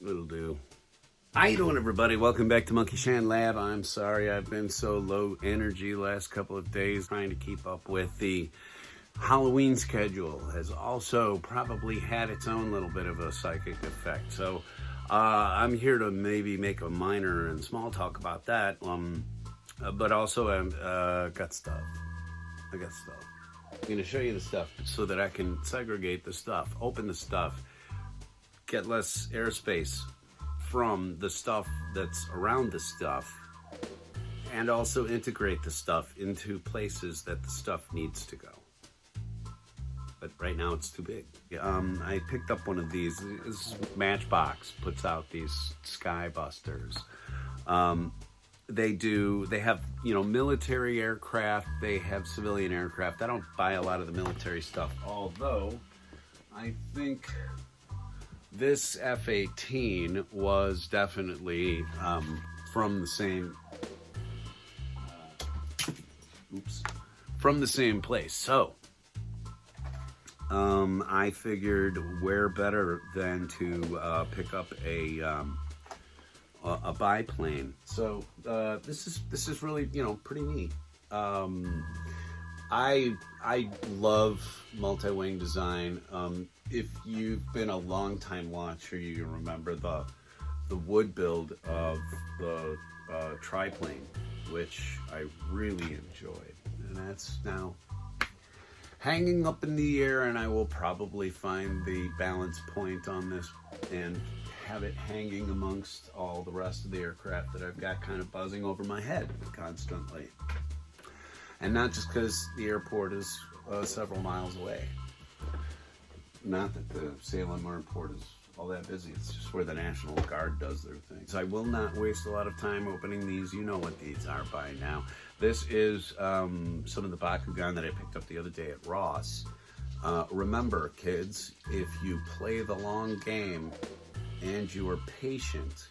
It'll do. How you doing, everybody? Welcome back to Monkey Shan Lab. I'm sorry I've been so low energy the last couple of days trying to keep up with the Halloween schedule. Has also probably had its own little bit of a psychic effect. So I'm here to maybe make a minor and small talk about that. But also I've got stuff. I got stuff. I'm going to show you the stuff so that I can segregate the stuff, open the stuff, get less airspace from the stuff that's around the stuff, and also integrate the stuff into places that the stuff needs to go. But right now it's too big. I picked up one of these. This is Matchbox puts out these Sky Busters. They have, military aircraft, they have civilian aircraft. I don't buy a lot of the military stuff, although I think this F-18 was definitely from the same place. So I figured where better than to pick up a biplane. So this is really pretty neat. I love multi-wing design. If you've been a long time watcher, you remember the wood build of the triplane, which I really enjoyed, and that's now hanging up in the air, and I will probably find the balance point on this and have it hanging amongst all the rest of the aircraft that I've got kind of buzzing over my head constantly. And not just because the airport is several miles away. Not that the Salem airport is all that busy, it's just where the National Guard does their things. I will not waste a lot of time opening these. You know what these are by now. This is some of the Bakugan that I picked up the other day at Ross. Remember, kids, if you play the long game and you are patient,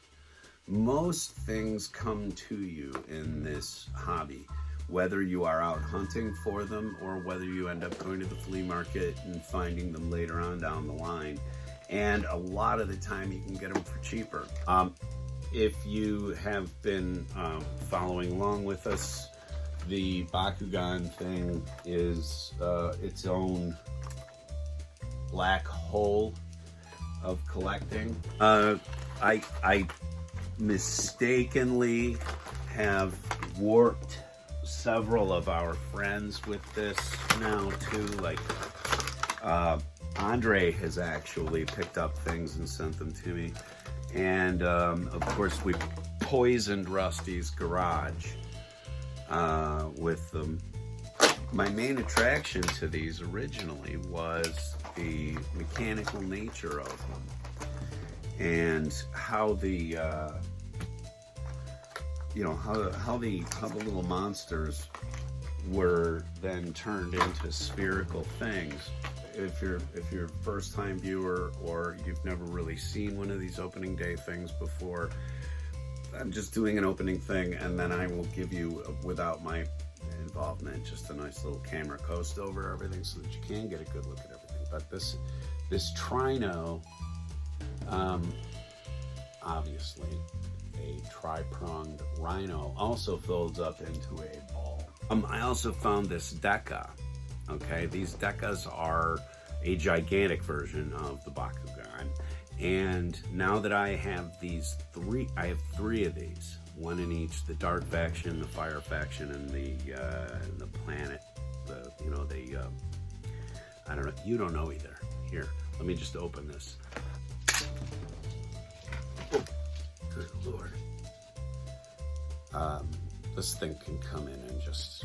most things come to you in this hobby, whether you are out hunting for them or whether you end up going to the flea market and finding them later on down the line. And a lot of the time you can get them for cheaper. If you have been following along with us, the Bakugan thing is its own black hole of collecting. I mistakenly have warped several of our friends with this now too. Like Andre has actually picked up things and sent them to me, and of course we poisoned Rusty's garage with them. My main attraction to these originally was the mechanical nature of them and how the how the little monsters were then turned into spherical things. If you're a first time viewer or you've never really seen one of these opening day things before, I'm just doing an opening thing, and then I will give you, without my involvement, just a nice little camera coast over everything so that you can get a good look at everything. But this Trino, obviously a tri-pronged rhino, also folds up into a ball. I also found this Deca. Okay, these Decas are a gigantic version of the Bakugan, and now that I have these three, I have three of these, one in each: the Dark faction, the Fire faction, and the Planet. I don't know. You don't know either. Here, let me just open this. Oh, good Lord! This thing can come in and just.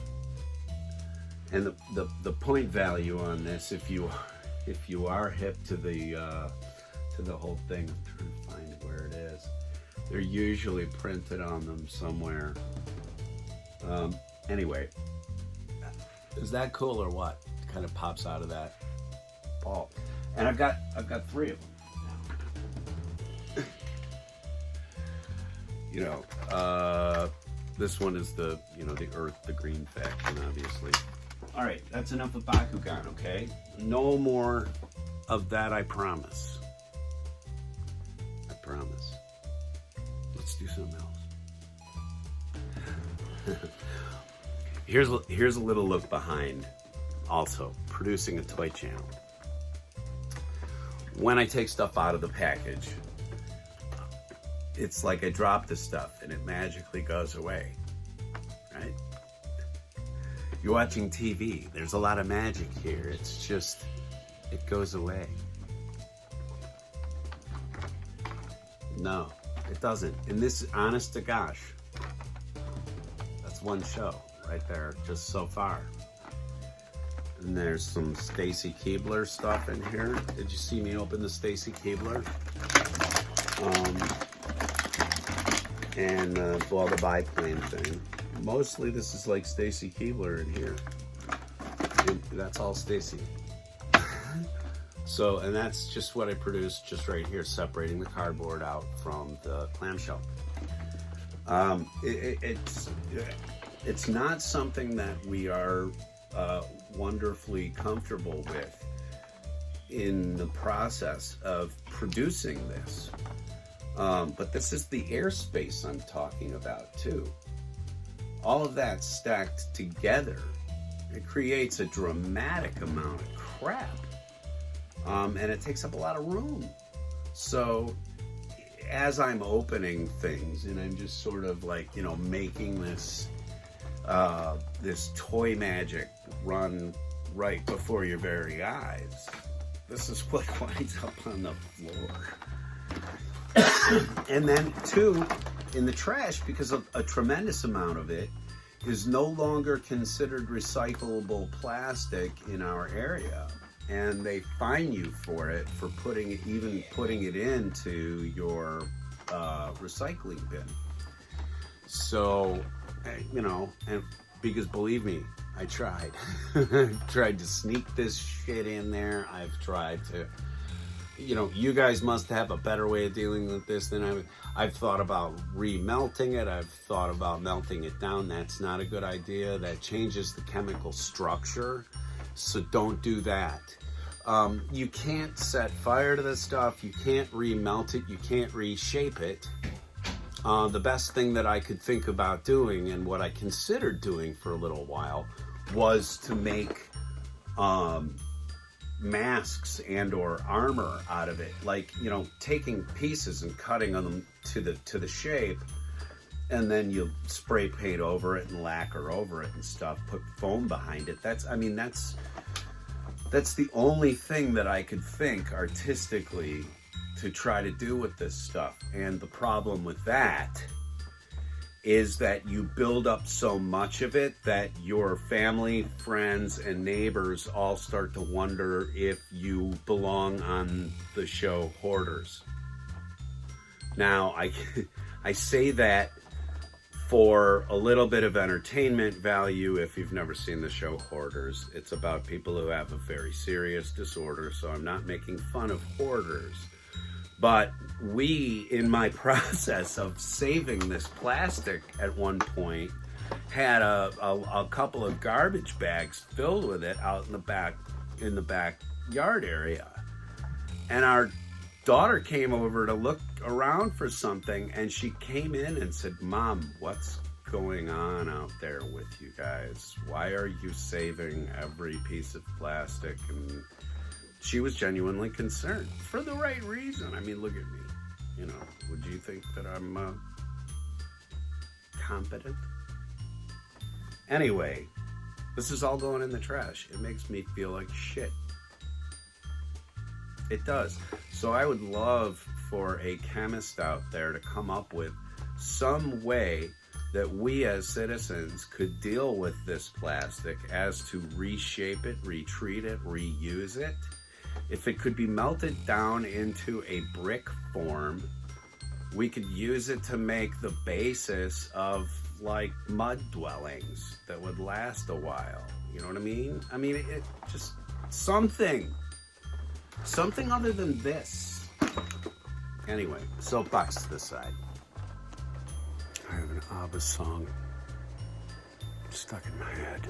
And the point value on this, if you are hip to the whole thing, I'm trying to find where it is. They're usually printed on them somewhere. Anyway, is that cool or what? It kind of pops out of that ball, and I've got three of them. This one is the Earth, the green faction, obviously. All right, that's enough of Bakugan, okay? No more of that, I promise. I promise. do something else. Here's a little look behind also producing a toy channel. When I take stuff out of the package, it's like I drop the stuff and it magically goes away, right? You're watching TV, there's a lot of magic here. It's just, it goes away. No, it doesn't. And this, honest to gosh, that's one show right there, just so far. And there's some Stacy Keebler stuff in here. Did you see me open the Stacy Keebler? And well, the biplane thing. Mostly this is like Stacy Keebler in here. And that's all Stacy. So, and that's just what I produced just right here, separating the cardboard out from the clamshell. It's not something that we are wonderfully comfortable with in the process of producing this. But this is the airspace I'm talking about too. All of that stacked together, it creates a dramatic amount of crap. And it takes up a lot of room. So as I'm opening things and I'm just sort of like, you know, making this this toy magic run right before your very eyes, this is what winds up on the floor. And then two, in the trash, because a tremendous amount of it is no longer considered recyclable plastic in our area. And they fine you for it for putting it into your recycling bin. So, you know, and because believe me, I tried. I've tried to sneak this shit in there. I've tried to, you know, you guys must have a better way of dealing with this than I've thought about remelting it. I've thought about melting it down. That's not a good idea. That changes the chemical structure. So don't do that. You can't set fire to this stuff. You can't remelt it. You can't reshape it. The best thing that I could think about doing, and what I considered doing for a little while, was to make masks and or armor out of it. Like, you know, taking pieces and cutting them to the shape, and then you spray paint over it and lacquer over it and stuff, put foam behind it. That's the only thing that I could think artistically to try to do with this stuff. And the problem with that is that you build up so much of it that your family, friends, and neighbors all start to wonder if you belong on the show Hoarders. Now, I say that for a little bit of entertainment value. If you've never seen the show Hoarders, it's about people who have a very serious disorder, so I'm not making fun of hoarders. But we, in my process of saving this plastic at one point, had a couple of garbage bags filled with it out in the backyard area. And our daughter came over to look around for something, and she came in and said, "Mom, what's going on out there with you guys? Why are you saving every piece of plastic?" And she was genuinely concerned for the right reason. I mean, look at me. You know, would you think that I'm competent? Anyway, this is all going in the trash. It makes me feel like shit. It does. So I would love for a chemist out there to come up with some way that we as citizens could deal with this plastic as to reshape it, retreat it, reuse it. If it could be melted down into a brick form, we could use it to make the basis of like mud dwellings that would last a while. You know what I mean? I mean, it just something other than this. Anyway, soapbox to the side. I have an ABBA song stuck in my head.